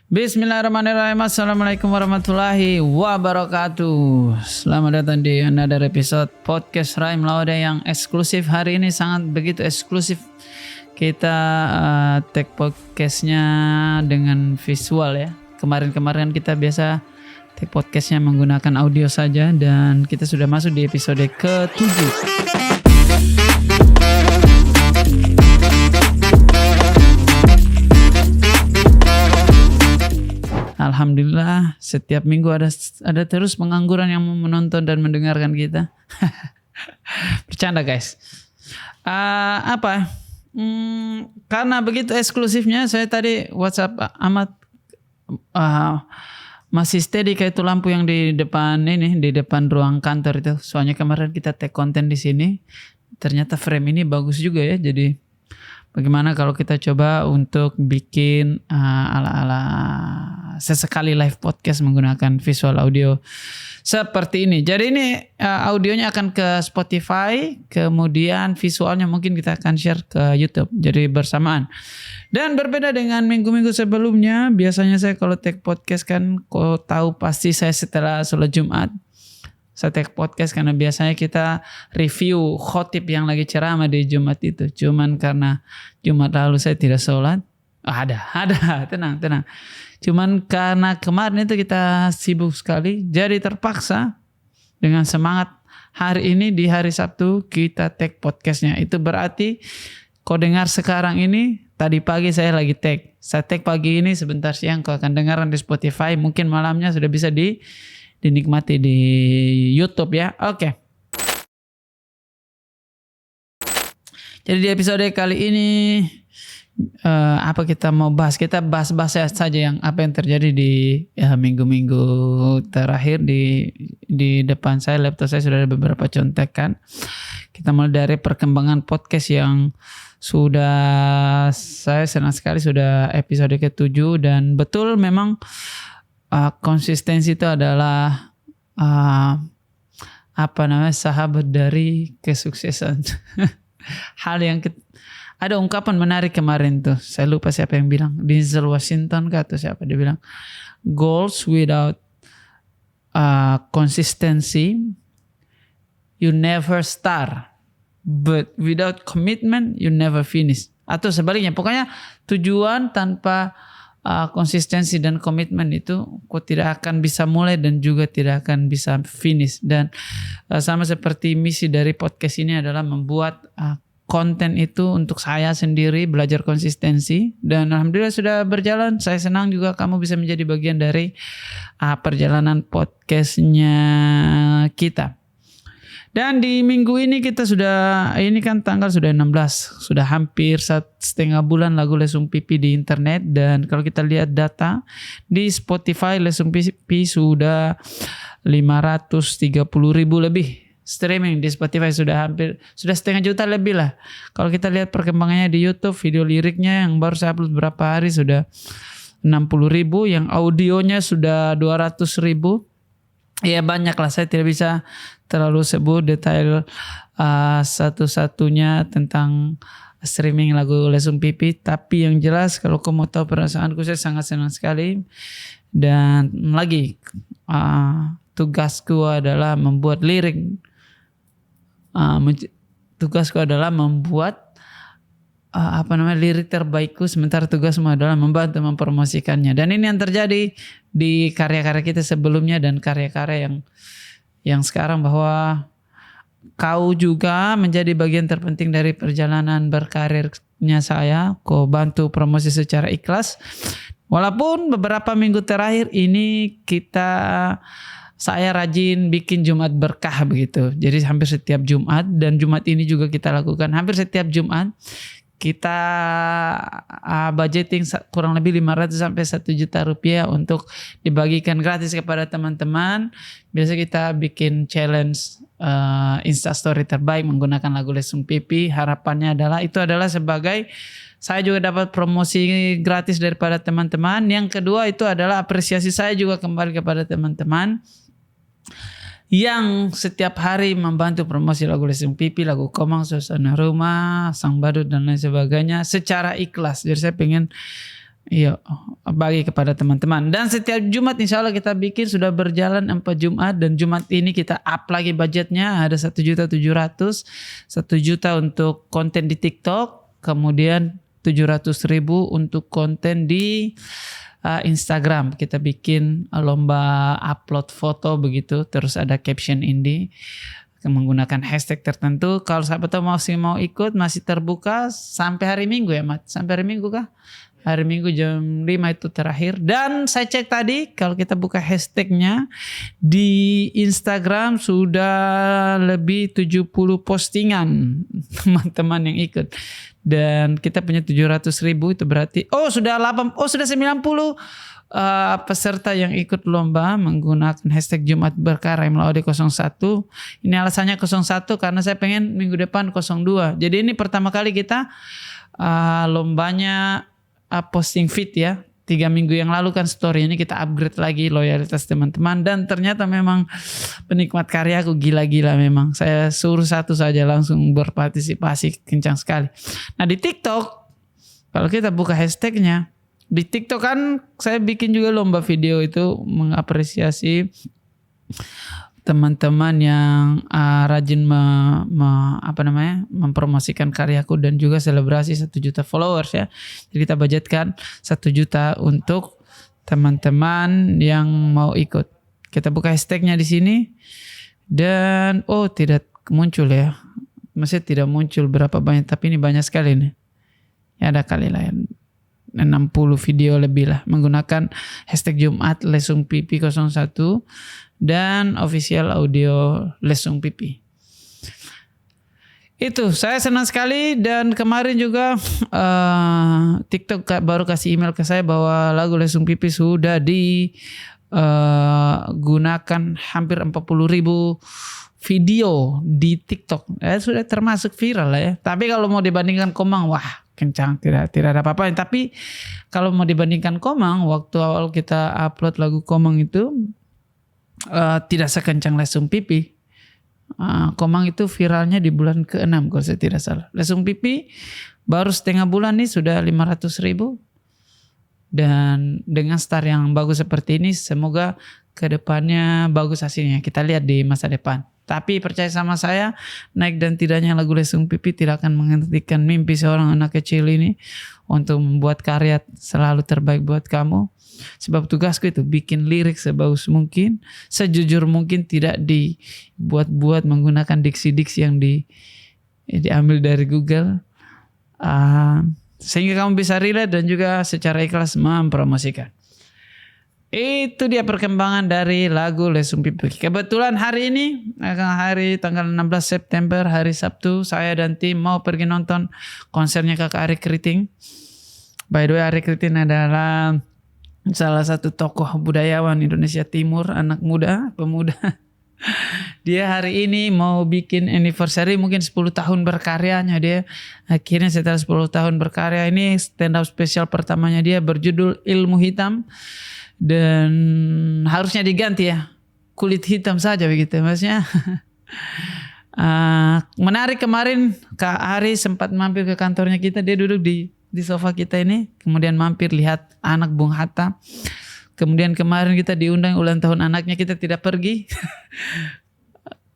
Bismillahirrahmanirrahim. Assalamualaikum warahmatullahi wabarakatuh. Selamat datang di another episode podcast Raim Laude yang eksklusif. Hari ini sangat begitu eksklusif. Kita take podcastnya dengan visual ya. Kemarin kita biasa take podcastnya menggunakan audio saja. Dan kita sudah masuk di episode ke-7. Alhamdulillah setiap minggu ada terus pengangguran yang menonton dan mendengarkan kita. Bercanda guys. Karena begitu eksklusifnya saya tadi WhatsApp Ahmad masih steady kayak itu lampu yang di depan ruang kantor itu. Soalnya kemarin kita take konten di sini. Ternyata frame ini bagus juga ya. Jadi bagaimana kalau kita coba untuk bikin ala-ala sesekali live podcast menggunakan visual audio seperti ini. Jadi ini audionya akan ke Spotify, kemudian visualnya mungkin kita akan share ke YouTube. Jadi bersamaan. Dan berbeda dengan minggu-minggu sebelumnya, biasanya saya kalau take podcast kan kau tahu pasti saya setelah sholat Jumat. Saya take podcast karena biasanya kita review khotib yang lagi ceramah di Jumat itu. Cuman karena Jumat lalu saya tidak sholat. Ada, tenang. Cuman karena kemarin itu kita sibuk sekali. Jadi terpaksa dengan semangat hari ini di hari Sabtu kita take podcastnya. Itu berarti kau dengar sekarang ini, tadi pagi saya lagi take. Saya take pagi ini, sebentar siang kau akan dengarkan di Spotify. Mungkin malamnya sudah bisa dinikmati di YouTube ya. Oke. Jadi di episode kali ini apa kita mau bahas? Kita bahas saja yang apa yang terjadi di minggu-minggu terakhir di depan saya, laptop saya sudah ada beberapa contekan. Kita mulai dari perkembangan podcast yang sudah saya senang sekali sudah episode ke-7 dan betul memang konsistensi itu adalah sahabat dari kesuksesan. Hal yang ada ungkapan menarik kemarin tuh, saya lupa siapa yang bilang, Denzel Washington kah atau siapa, dia bilang goals without consistency you never start, but without commitment you never finish, atau sebaliknya, pokoknya tujuan tanpa konsistensi dan komitmen itu kok tidak akan bisa mulai dan juga tidak akan bisa finish. Dan sama seperti misi dari podcast ini adalah membuat konten itu untuk saya sendiri, belajar konsistensi, dan alhamdulillah sudah berjalan. Saya senang juga kamu bisa menjadi bagian dari perjalanan podcastnya kita. Dan di minggu ini kita ini kan tanggal sudah 16, sudah hampir 1,5 bulan lagu Lesung Pipi di internet. Dan kalau kita lihat data di Spotify, Lesung Pipi sudah 530.000 lebih streaming di Spotify, sudah 1,5 juta lebih lah. Kalau kita lihat perkembangannya di YouTube, video liriknya yang baru saya upload berapa hari sudah 60.000, yang audionya sudah 200.000. Ya banyak lah, saya tidak bisa terlalu sebut detail satu-satunya tentang streaming lagu Lesung Pipi. Tapi yang jelas kalau kamu tahu perasaanku, saya sangat senang sekali. Dan lagi tugasku adalah membuat lirik. Tugasku adalah membuat lirik terbaikku, sementara tugasmu adalah membantu mempromosikannya. Dan ini yang terjadi di karya-karya kita sebelumnya dan karya-karya yang sekarang, bahwa kau juga menjadi bagian terpenting dari perjalanan berkarirnya saya. Kau bantu promosi secara ikhlas. Walaupun beberapa minggu terakhir ini saya rajin bikin Jumat berkah begitu. Jadi hampir setiap Jumat, dan Jumat ini juga kita lakukan hampir setiap Jumat. Kita budgeting kurang lebih 500 sampai 1 juta rupiah untuk dibagikan gratis kepada teman-teman. Biasa kita bikin challenge Instastory terbaik menggunakan lagu Lesung Pipi. Harapannya adalah itu adalah sebagai saya juga dapat promosi gratis daripada teman-teman. Yang kedua itu adalah apresiasi saya juga kembali kepada teman-teman yang setiap hari membantu promosi lagu Lesung Pipi, lagu Komang, Suasana Rumah, Sang Badut dan lain sebagainya secara ikhlas. Jadi saya pengen Iya, bagi kepada teman-teman. Dan setiap Jumat insya Allah kita bikin, sudah berjalan 4 Jumat, dan Jumat ini kita up lagi budgetnya, ada 1.700.000, 1 juta untuk konten di TikTok, kemudian 700.000 untuk konten di Instagram. Kita bikin lomba upload foto begitu, terus ada caption indie menggunakan hashtag tertentu. Kalau sahabat masih mau ikut, masih terbuka sampai hari Minggu ya, Mat? Sampai hari Minggu kah? Hari Minggu jam 5 itu terakhir. Dan saya cek tadi, kalau kita buka hashtagnya di Instagram sudah lebih 70 postingan teman-teman yang ikut. Dan kita punya 700.000, itu berarti sudah 90 peserta yang ikut lomba menggunakan hashtag Jumat Berkah Raimlaudi 01. Ini alasannya 01 karena saya pengen minggu depan 02. Jadi ini pertama kali kita lombanya posting feed ya. 3 minggu yang lalu kan story, ini kita upgrade lagi loyalitas teman-teman, dan ternyata memang penikmat karyaku gila-gila memang. Saya suruh satu saja langsung berpartisipasi kencang sekali. Nah di TikTok, kalau kita buka hashtagnya, di TikTok kan saya bikin juga lomba video itu mengapresiasi teman-teman yang rajin mempromosikan karyaku, dan juga selebrasi 1 juta followers ya. Jadi kita budgetkan 1 juta untuk teman-teman yang mau ikut. Kita buka hashtagnya di sini, dan tidak muncul ya. Maksudnya tidak muncul berapa banyak, tapi ini banyak sekali nih. Ya ada kali lah ya. 60 video lebih lah menggunakan hashtag Jumat Lesung Pipi 01 dan official audio Lesung Pipi. Itu saya senang sekali, dan kemarin juga TikTok baru kasih email ke saya bahwa lagu Lesung Pipi sudah digunakan hampir 40.000 video di TikTok. Sudah termasuk viral lah ya. Tapi kalau mau dibandingkan Komang, wah kencang, tidak ada apa-apa. Tapi kalau mau dibandingkan Komang, waktu awal kita upload lagu Komang itu tidak sekencang Lesung Pipi. Komang itu viralnya di bulan ke-6 kalau saya tidak salah. Lesung Pipi baru setengah bulan nih sudah 500.000. Dan dengan start yang bagus seperti ini, semoga kedepannya bagus hasilnya. Kita lihat di masa depan. Tapi percaya sama saya, naik dan tidaknya lagu Lesung Pipi tidak akan menghentikan mimpi seorang anak kecil ini untuk membuat karya selalu terbaik buat kamu. Sebab tugasku itu bikin lirik sebagus mungkin, sejujur mungkin, tidak dibuat-buat menggunakan diksi-diksi yang diambil dari Google. Sehingga kamu bisa relate dan juga secara ikhlas mempromosikan. Itu dia perkembangan dari lagu Lesung Pipi. Kebetulan hari ini, hari tanggal 16 September, hari Sabtu, saya dan tim mau pergi nonton konsernya Kakak Ari Kriting. By the way, Ari Kriting adalah salah satu tokoh budayawan Indonesia Timur, anak muda, pemuda. Dia hari ini mau bikin anniversary, mungkin 10 tahun berkaryanya dia. Akhirnya setelah 10 tahun berkarya, ini stand up spesial pertamanya dia berjudul Ilmu Hitam. Dan harusnya diganti ya, kulit hitam saja begitu maksudnya. Menarik, kemarin Kak Ari sempat mampir ke kantornya kita, dia duduk di sofa kita ini, kemudian mampir lihat anak Bung Hatta. Kemudian kemarin kita diundang ulang tahun anaknya, kita tidak pergi.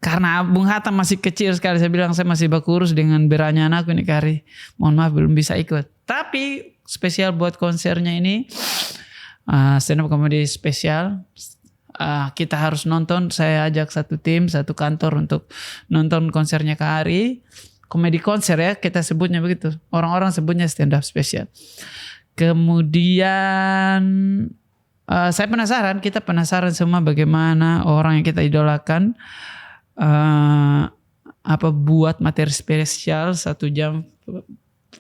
Karena Bung Hatta masih kecil sekali, saya bilang saya masih bakurus dengan beranya anakku ini Kak Ari. Mohon maaf belum bisa ikut. Tapi spesial buat konsernya ini, stand up comedy spesial, kita harus nonton. Saya ajak satu tim, satu kantor untuk nonton konsernya Kak Ari. Komedi konser ya kita sebutnya begitu, orang-orang sebutnya stand up spesial. Kemudian saya penasaran, kita penasaran semua bagaimana orang yang kita idolakan buat materi spesial 1 jam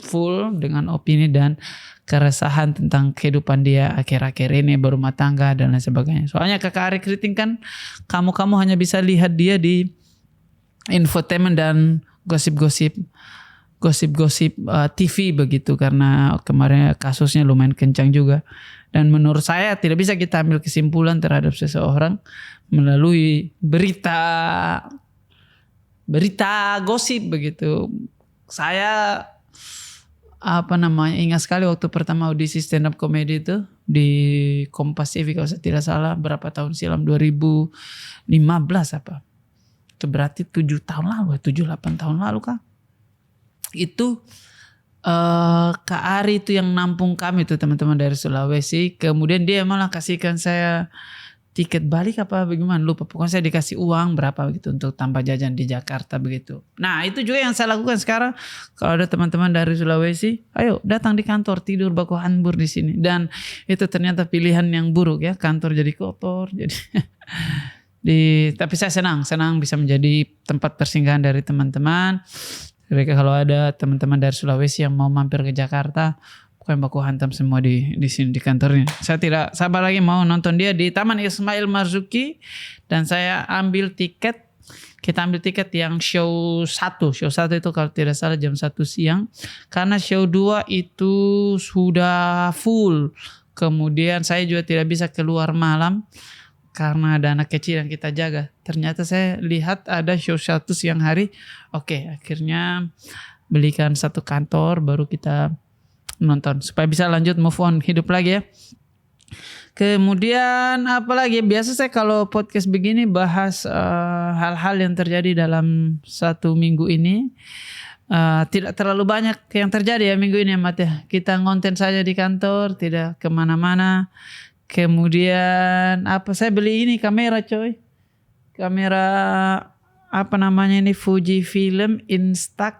full dengan opini dan keresahan tentang kehidupan dia akhir-akhir ini, berumah tangga dan lain sebagainya. Soalnya Kakak Ari Kriting kan kamu hanya bisa lihat dia di infotainment dan gosip-gosip TV begitu, karena kemarin kasusnya lumayan kencang juga. Dan menurut saya tidak bisa kita ambil kesimpulan terhadap seseorang melalui berita gosip begitu. Saya ingat sekali waktu pertama audisi stand up comedy itu di Kompas TV kalau saya tidak salah, berapa tahun silam, 2015 apa. Itu berarti 7 tahun lalu, 7-8 tahun lalu kan. Itu Kak Ari itu yang nampung kami itu, teman-teman dari Sulawesi. Kemudian dia malah kasihkan saya tiket balik apa bagaimana, lupa. Pokoknya saya dikasih uang berapa begitu untuk tambah jajan di Jakarta begitu. Nah itu juga yang saya lakukan sekarang. Kalau ada teman-teman dari Sulawesi, ayo datang di kantor, tidur baku hanbur di sini. Dan itu ternyata pilihan yang buruk ya, kantor jadi kotor. Jadi tapi saya senang bisa menjadi tempat persinggahan dari teman-teman. Mereka kalau ada teman-teman dari Sulawesi yang mau mampir ke Jakarta, pokoknya baku hantam semua di sini di kantornya. Saya tidak sabar lagi mau nonton dia di Taman Ismail Marzuki, dan saya ambil tiket. Kita ambil tiket yang show 1 itu kalau tidak salah jam 1 siang. Karena show 2 itu sudah full. Kemudian saya juga tidak bisa keluar malam karena ada anak kecil yang kita jaga. Ternyata saya lihat ada show 1 siang hari. Oke, akhirnya belikan 1 kantor baru kita nonton supaya bisa lanjut move on hidup lagi ya. Kemudian apa lagi? Biasa saya kalau podcast begini bahas hal-hal yang terjadi dalam 1 minggu ini. Tidak terlalu banyak yang terjadi ya minggu ini ya Mat ya. Kita ngonten saja di kantor, tidak kemana-mana. Kemudian saya beli ini kamera coy. Kamera apa namanya ini, Fujifilm Instax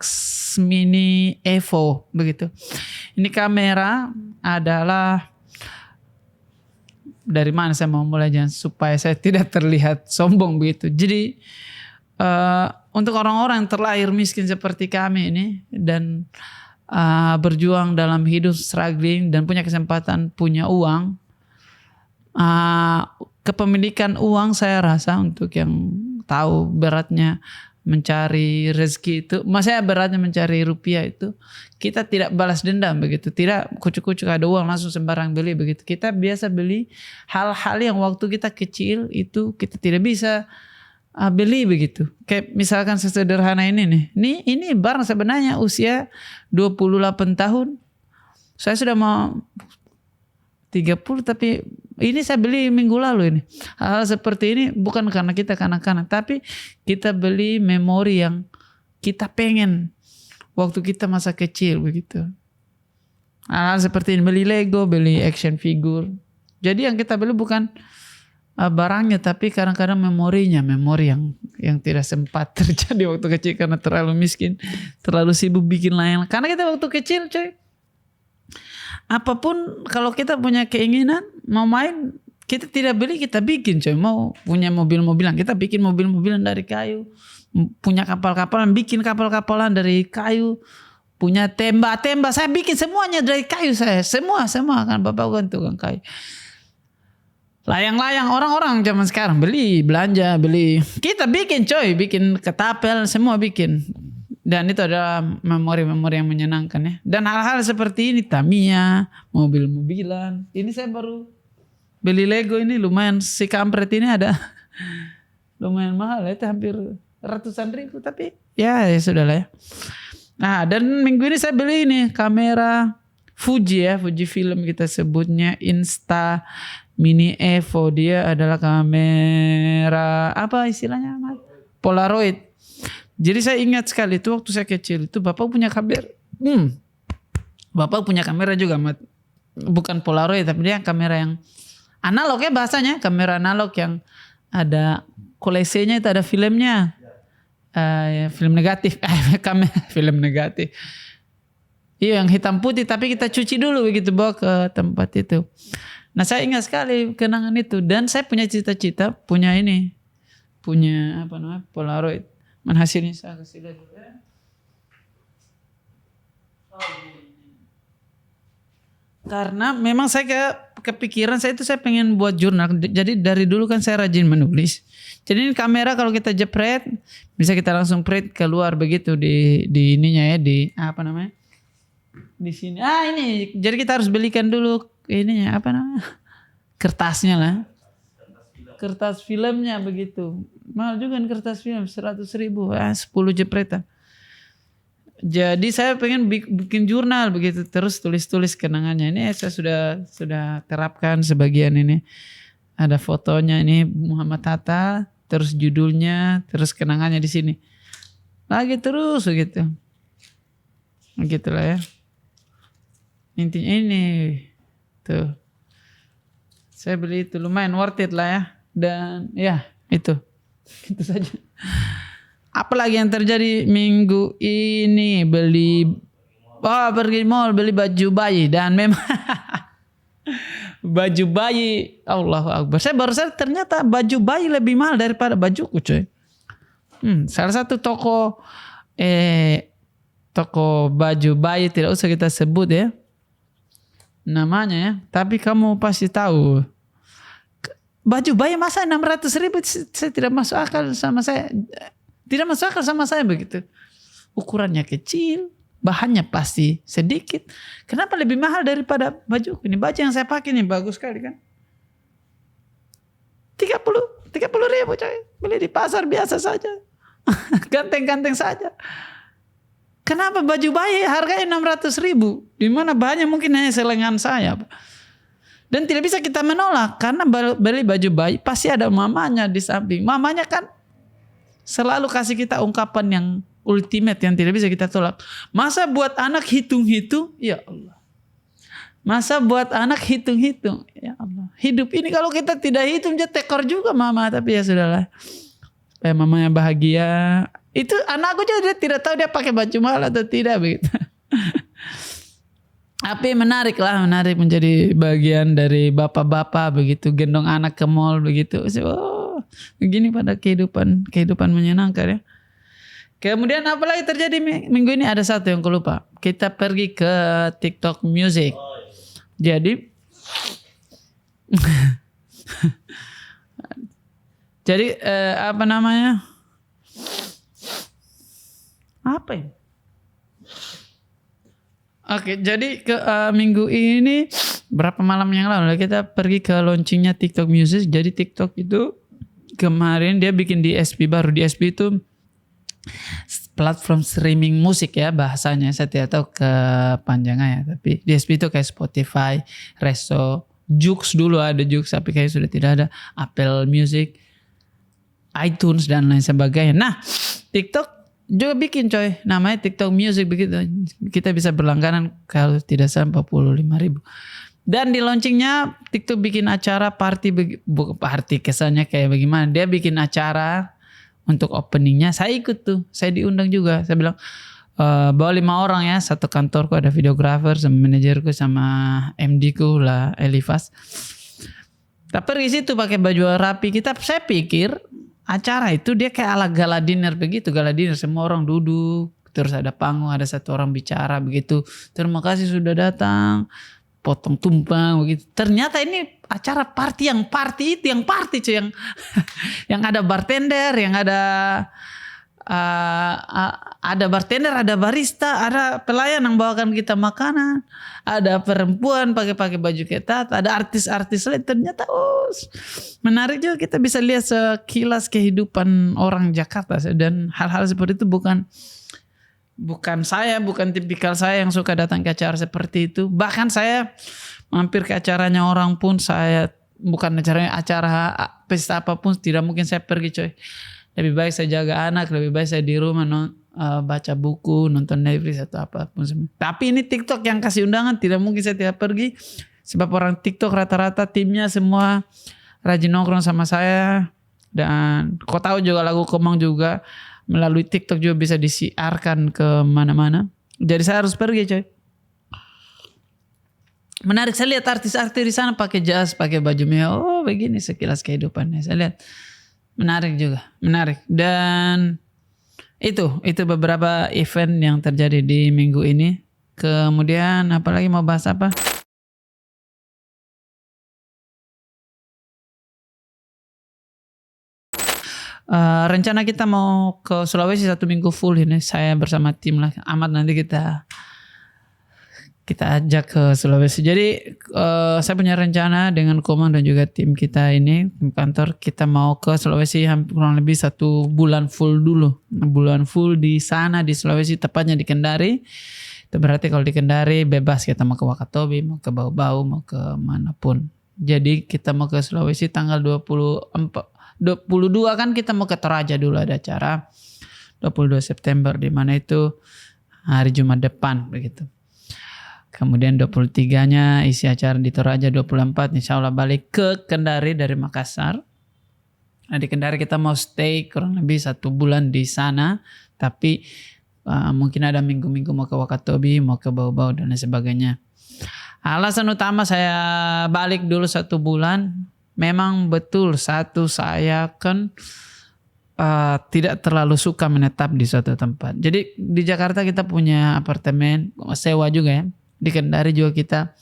Mini Evo begitu. Ini kamera adalah, dari mana saya mau mulai supaya saya tidak terlihat sombong begitu. Jadi untuk orang-orang yang terlahir miskin seperti kami ini dan berjuang dalam hidup, struggling dan punya kesempatan punya uang, kepemilikan uang saya rasa untuk yang tahu beratnya mencari rezeki itu, maksudnya beratnya mencari rupiah itu, kita tidak balas dendam begitu, tidak kucuk-kucuk ada uang langsung sembarang beli begitu. Kita biasa beli hal-hal yang waktu kita kecil itu kita tidak bisa beli begitu. Kayak misalkan sesederhana ini nih. Ini barang sebenarnya usia 28 tahun. Saya sudah mau 30 tapi ini saya beli minggu lalu ini. Hal seperti ini bukan karena kita kanak-kanak, tapi kita beli memori yang kita pengen waktu kita masa kecil begitu. Hal seperti ini, beli Lego, beli action figure. Jadi yang kita beli bukan barangnya, tapi kadang-kadang memori yang tidak sempat terjadi waktu kecil karena terlalu miskin, terlalu sibuk bikin lain. Karena kita waktu kecil coy, apapun kalau kita punya keinginan mau main, kita tidak beli, kita bikin coy. Mau punya mobil-mobilan, kita bikin mobil-mobilan dari kayu. Punya kapal-kapalan, bikin kapal-kapalan dari kayu. Punya tembak-tembak, saya bikin semuanya dari kayu saya. Semua kan bapak kan tukang kayu. Layang-layang orang-orang zaman sekarang belanja. Kita bikin coy, bikin ketapel, semua bikin. Dan itu adalah memori-memori yang menyenangkan ya. Dan hal-hal seperti ini, Tamiya, mobil-mobilan. Ini saya baru beli Lego ini lumayan, si kampret ini ada lumayan mahal ya, itu hampir ratusan ribu, tapi ya sudahlah ya. Nah, dan minggu ini saya beli ini kamera Fuji ya, Fujifilm kita sebutnya Insta Mini Evo. Dia adalah kamera apa istilahnya? Polaroid. Jadi saya ingat sekali itu waktu saya kecil itu bapak punya kamera. Bapak punya kamera juga, bukan Polaroid tapi dia kamera yang analog ya bahasanya, kamera analog yang ada koleksinya, itu ada filmnya. Ya, film negatif, film negatif. Iya yang hitam putih tapi kita cuci dulu begitu bawa ke tempat itu. Nah saya ingat sekali kenangan itu, dan saya punya cita-cita punya apa namanya Polaroid. Mana hasilnya saya kasih lihat dulu ya. Karena memang saya kepikiran saya pengen buat jurnal. Jadi dari dulu kan saya rajin menulis. Jadi ini kamera kalau kita jepret bisa kita langsung print keluar begitu di ininya ya, di apa namanya? Di sini. Ini. Jadi kita harus belikan dulu ininya apa namanya? Kertasnya lah. Kertas filmnya begitu. Mahal juga nih kertas film 100.000, 10 jepretan. Jadi saya pengen bikin jurnal begitu, terus tulis-tulis kenangannya. Ini saya sudah terapkan sebagian ini. Ada fotonya ini Muhammad Hatta, terus judulnya, terus kenangannya di sini. Lagi terus begitu. Begitulah ya. Intinya ini tuh. Saya beli itu lumayan worth it lah ya. Dan ya itu saja. Apalagi yang terjadi minggu ini, pergi mall beli baju bayi dan memang baju bayi, Allahu Akbar. Saya baru sadar ternyata baju bayi lebih mahal daripada bajuku coy. Salah satu toko baju bayi, tidak usah kita sebut ya namanya ya, tapi kamu pasti tahu. Baju bayi masa 600.000, saya tidak masuk akal sama saya. Tidak masuk akal sama saya begitu. Ukurannya kecil, bahannya pasti sedikit. Kenapa lebih mahal daripada baju? Ini baju yang saya pakai ini bagus sekali kan. 30 ribu coy. Beli di pasar biasa saja. Ganteng-ganteng saja. Kenapa baju bayi harganya 600.000? Dimana bahannya mungkin hanya selengan saya. Dan tidak bisa kita menolak. Karena beli baju bayi pasti ada mamanya di samping. Mamanya kan selalu kasih kita ungkapan yang ultimate yang tidak bisa kita tolak. Masa buat anak hitung-hitung? Ya Allah. Masa buat anak hitung-hitung? Ya Allah. Hidup ini kalau kita tidak hitung dia tekor juga mama. Tapi ya sudahlah. Supaya mamanya bahagia. Itu anakku juga dia tidak tahu dia pakai baju mahal atau tidak begitu. Tapi menarik menjadi bagian dari bapak-bapak begitu. Gendong anak ke mall begitu. Begini pada kehidupan menyenangkan ya. Kemudian apa lagi terjadi minggu ini? Ada satu yang aku lupa. Kita pergi ke TikTok Music. Jadi apa namanya? Apa ya? Oke, jadi ke minggu ini berapa malam yang lalu kita pergi ke launchingnya TikTok Music. Jadi TikTok itu kemarin dia bikin DSP baru. DSP itu platform streaming musik ya bahasanya. Saya tidak tahu kepanjangannya. Tapi DSP itu kayak Spotify, Reso, Joox dulu ada Joox. Tapi kayak sudah tidak ada. Apple Music, iTunes dan lain sebagainya. Nah TikTok juga bikin coy. Namanya TikTok Music begitu. Kita bisa berlangganan kalau tidak salah 45.000. Dan di launchingnya TikTok bikin acara party kesannya kayak bagaimana. Dia bikin acara untuk openingnya. Saya ikut tuh. Saya diundang juga. Saya bilang bawa 5 orang ya. Satu kantorku ada videografer sama manajerku sama MD ku lah Elifas. Tapi pergi situ pakai baju rapi. Saya pikir acara itu dia kayak ala gala dinner begitu. Gala dinner semua orang duduk. Terus ada panggung, ada satu orang bicara begitu. Terima kasih sudah datang. Potong tumpang begitu. Ternyata ini acara party cuy, yang ada bartender, yang ada bartender, ada barista, ada pelayan yang bawakan kita makanan, ada perempuan pakai baju ketat, ada artis-artis lain. Ternyata menarik juga kita bisa lihat sekilas kehidupan orang Jakarta dan hal-hal seperti itu bukan tipikal saya yang suka datang ke acara seperti itu. Bahkan saya mampir ke acaranya orang pun saya bukan acara pesta apapun tidak mungkin saya pergi coy. Lebih baik saya jaga anak, lebih baik saya di rumah baca buku, nonton Netflix atau apapun. Tapi ini TikTok yang kasih undangan, tidak mungkin saya tidak pergi. Sebab orang TikTok rata-rata timnya semua rajin nongkrong sama saya. Dan kau tahu juga lagu Komang juga melalui TikTok juga bisa disiarkan ke mana-mana. Jadi saya harus pergi coy. Menarik, saya lihat artis-artis di sana pakai jas, pakai baju mewah. Begini sekilas kehidupannya. Saya lihat menarik juga, menarik. Dan itu beberapa event yang terjadi di minggu ini. Kemudian apalagi mau bahas apa? Rencana kita mau ke Sulawesi 1 minggu full ini. Saya bersama tim lah. Ahmad nanti kita kita ajak ke Sulawesi. Jadi saya punya rencana dengan Komang dan juga tim kita ini, tim kantor, kita mau ke Sulawesi kurang lebih 1 bulan full dulu. Bulan full di sana di Sulawesi, tepatnya di Kendari. Itu berarti kalau di Kendari bebas, kita mau ke Wakatobi, mau ke Bau-Bau, mau ke manapun. Jadi kita mau ke Sulawesi tanggal 22 kan kita mau ke Toraja dulu, ada acara 22 September di mana itu hari Jumat depan begitu. Kemudian 23-nya isi acara di Toraja, 24 insya Allah balik ke Kendari dari Makassar. Nah di Kendari kita mau stay kurang lebih 1 bulan di sana. Tapi mungkin ada minggu-minggu mau ke Wakatobi, mau ke Bau-Bau dan lain sebagainya. Alasan utama saya balik dulu 1 bulan. Memang betul saya kan tidak terlalu suka menetap di suatu tempat. Jadi di Jakarta kita punya apartemen, sewa juga ya. Di Kendari juga kita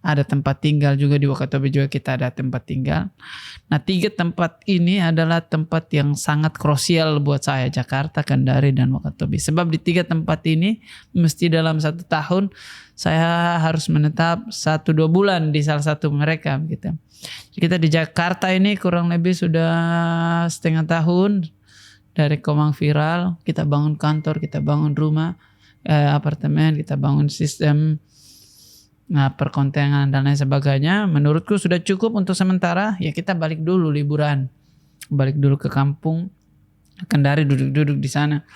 ada tempat tinggal juga, di Wakatobi juga kita ada tempat tinggal. Nah 3 tempat ini adalah tempat yang sangat krusial buat saya, Jakarta, Kendari, dan Wakatobi. Sebab di 3 tempat ini mesti dalam 1 tahun saya harus menetap 1-2 bulan di salah satu mereka gitu. Kita di Jakarta ini kurang lebih sudah setengah tahun dari Komang Viral. Kita bangun kantor, kita bangun rumah, apartemen, kita bangun sistem perkontengan dan lain sebagainya. Menurutku sudah cukup untuk sementara. Ya kita balik dulu liburan, balik dulu ke kampung Kendari, duduk-duduk di sana.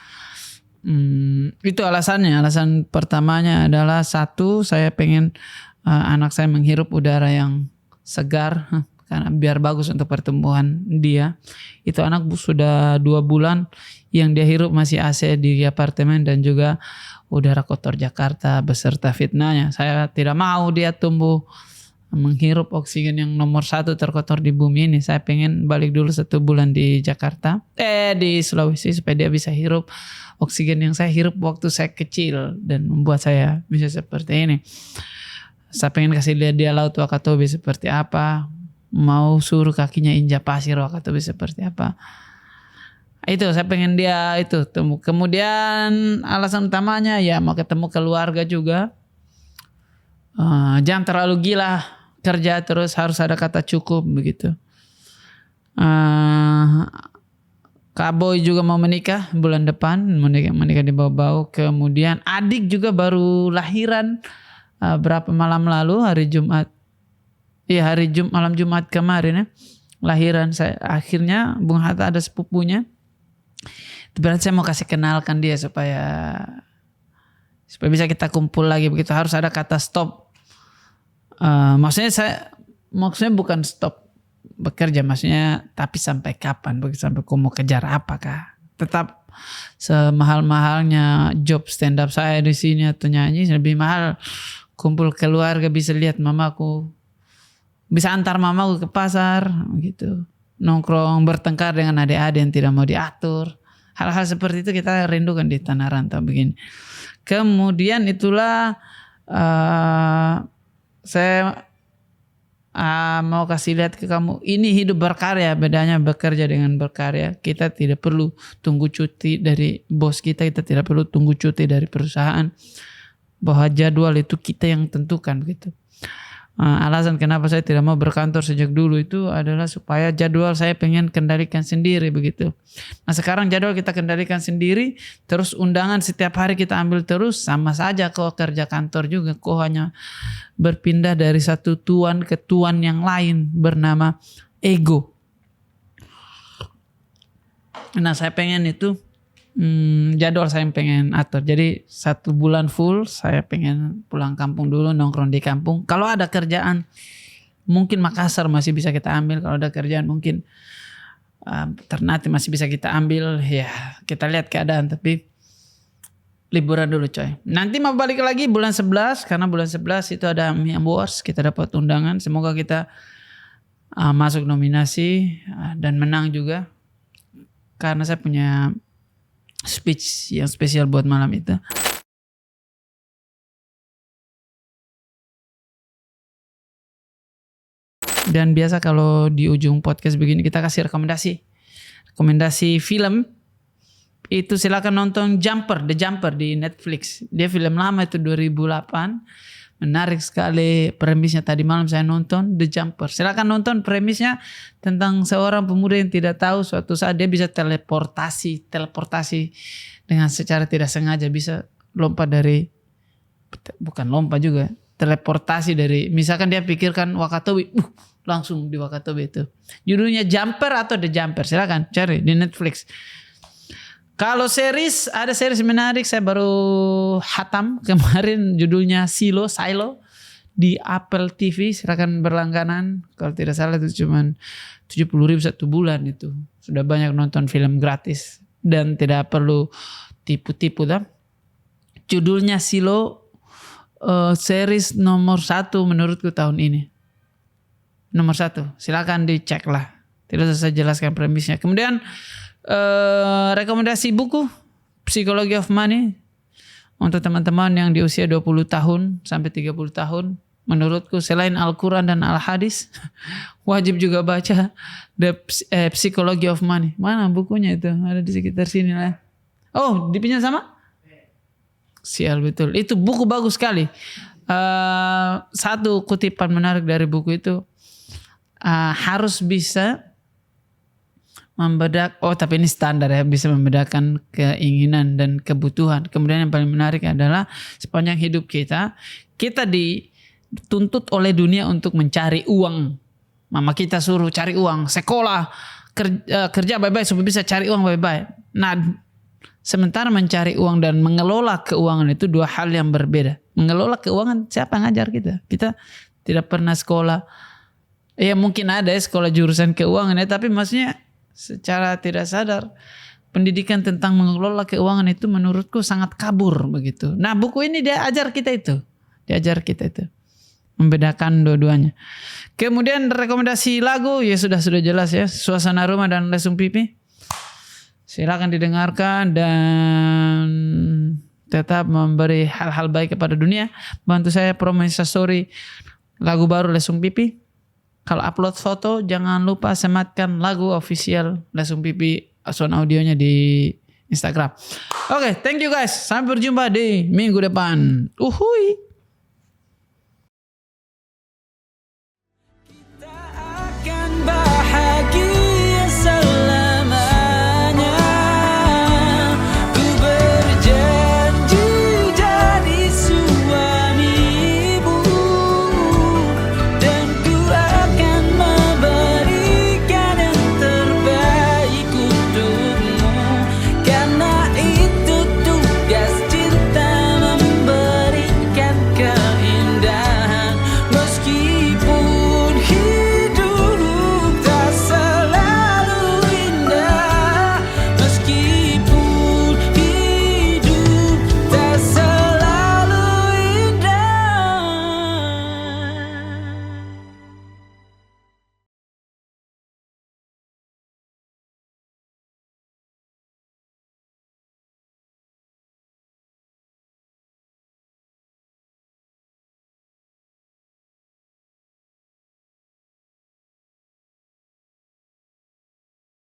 Itu alasannya. Alasan pertamanya adalah 1, saya pengen anak saya menghirup udara yang segar, karena biar bagus untuk pertumbuhan dia. Itu anak sudah 2 bulan yang dia hirup masih AC di apartemen dan juga udara kotor Jakarta beserta fitnahnya. Saya tidak mau dia tumbuh menghirup oksigen yang nomor 1 terkotor di bumi ini. Saya pengen balik dulu 1 bulan di Jakarta, di Sulawesi, supaya dia bisa hirup oksigen yang saya hirup waktu saya kecil dan membuat saya bisa seperti ini. Saya pengen kasih lihat dia laut Wakatobi seperti apa, mau suruh kakinya injak pasir Wakatobi seperti apa. Itu saya pengen dia itu temu. Kemudian alasan utamanya ya mau ketemu keluarga juga. Jangan terlalu gila kerja terus, harus ada kata cukup begitu. Kak Boy juga mau menikah bulan depan, menikah di Bau-Bau. Kemudian adik juga baru lahiran berapa malam lalu, hari Jumat. Iya malam Jumat kemarin ya. Lahiran saya. Akhirnya Bung Hatta ada sepupunya. Berarti saya mau kasih kenalkan dia supaya bisa kita kumpul lagi begitu. Harus ada kata stop. Maksudnya bukan stop bekerja, maksudnya tapi sampai kapan, begitu, sampai kau mau kejar apakah. Tetap semahal-mahalnya job stand up saya di sini atau nyanyi, lebih mahal kumpul keluarga, bisa lihat mamaku, bisa antar mamaku ke pasar gitu. Nongkrong bertengkar dengan adik-adik yang tidak mau diatur. Hal-hal seperti itu kita rindukan di tanah rantau begini. Kemudian itulah saya mau kasih lihat ke kamu, ini hidup berkarya, bedanya bekerja dengan berkarya. Kita tidak perlu tunggu cuti dari bos kita tidak perlu tunggu cuti dari perusahaan. Bahwa jadwal itu kita yang tentukan gitu. Alasan kenapa saya tidak mau berkantor sejak dulu itu adalah supaya jadwal saya pengen kendalikan sendiri begitu. Nah sekarang jadwal kita kendalikan sendiri, terus undangan setiap hari kita ambil terus, sama saja kau kerja kantor juga, kau hanya berpindah dari satu tuan ke tuan yang lain bernama ego. Nah saya pengen itu jadwal saya pengen atur. Jadi 1 bulan full saya pengen pulang kampung dulu, nongkrong di kampung. Kalau ada kerjaan mungkin Makassar masih bisa kita ambil. Kalau ada kerjaan mungkin Ternate masih bisa kita ambil. Ya kita lihat keadaan, tapi liburan dulu coy. Nanti mau balik lagi bulan 11, karena bulan 11 itu ada AMI Awards, kita dapat undangan. Semoga kita masuk nominasi dan menang juga, karena saya punya speech yang spesial buat malam itu. Dan biasa kalau di ujung podcast begini kita kasih rekomendasi film. Itu silakan nonton The Jumper di Netflix. Dia film lama itu 2008. Menarik sekali premisnya, tadi malam saya nonton The Jumper. Silakan nonton, premisnya tentang seorang pemuda yang tidak tahu suatu saat dia bisa teleportasi dengan secara tidak sengaja, bisa lompat dari, bukan lompat juga, teleportasi dari, misalkan dia pikirkan Wakatobi, langsung di Wakatobi itu. Judulnya Jumper atau The Jumper, silakan cari di Netflix. Kalau series, ada series menarik saya baru hatam kemarin, judulnya Silo di Apple TV, silakan berlangganan. Kalau tidak salah itu cuman 70.000 1 bulan itu. Sudah banyak nonton film gratis dan tidak perlu tipu-tipu dah. Judulnya Silo, series nomor 1 menurutku tahun ini. Nomor 1, silakan dicek lah. Tidak usah saya jelaskan premisnya. Kemudian rekomendasi buku Psychology of Money untuk teman-teman yang di usia 20 tahun sampai 30 tahun. Menurutku selain Al-Quran dan Al-Hadis, wajib juga baca The Psychology of Money. Mana bukunya itu? Ada di sekitar sini lah. Oh, dipinjam sama? Sial, betul. Itu buku bagus sekali. Satu kutipan menarik dari buku itu, harus bisa tapi ini standar ya, bisa membedakan keinginan dan kebutuhan. Kemudian yang paling menarik adalah sepanjang hidup kita dituntut oleh dunia untuk mencari uang. Mama kita suruh cari uang, sekolah, kerja baik-baik supaya bisa cari uang baik-baik. Nah, sementara mencari uang dan mengelola keuangan itu 2 hal yang berbeda. Mengelola keuangan, siapa yang ngajar kita? Kita tidak pernah sekolah. Ya mungkin ada ya sekolah jurusan keuangan ya, tapi maksudnya secara tidak sadar pendidikan tentang mengelola keuangan itu menurutku sangat kabur begitu. Nah, buku ini diajar kita itu membedakan dua-duanya. Kemudian rekomendasi lagu ya sudah jelas ya, Suasana Rumah dan Lesung Pipi. Silakan didengarkan dan tetap memberi hal-hal baik kepada dunia. Bantu saya promo Instastory lagu baru Lesung Pipi. Kalau upload foto jangan lupa sematkan lagu official Lesung Pipi sound audionya di Instagram. Oke, thank you guys. Sampai berjumpa di minggu depan. Uhuy.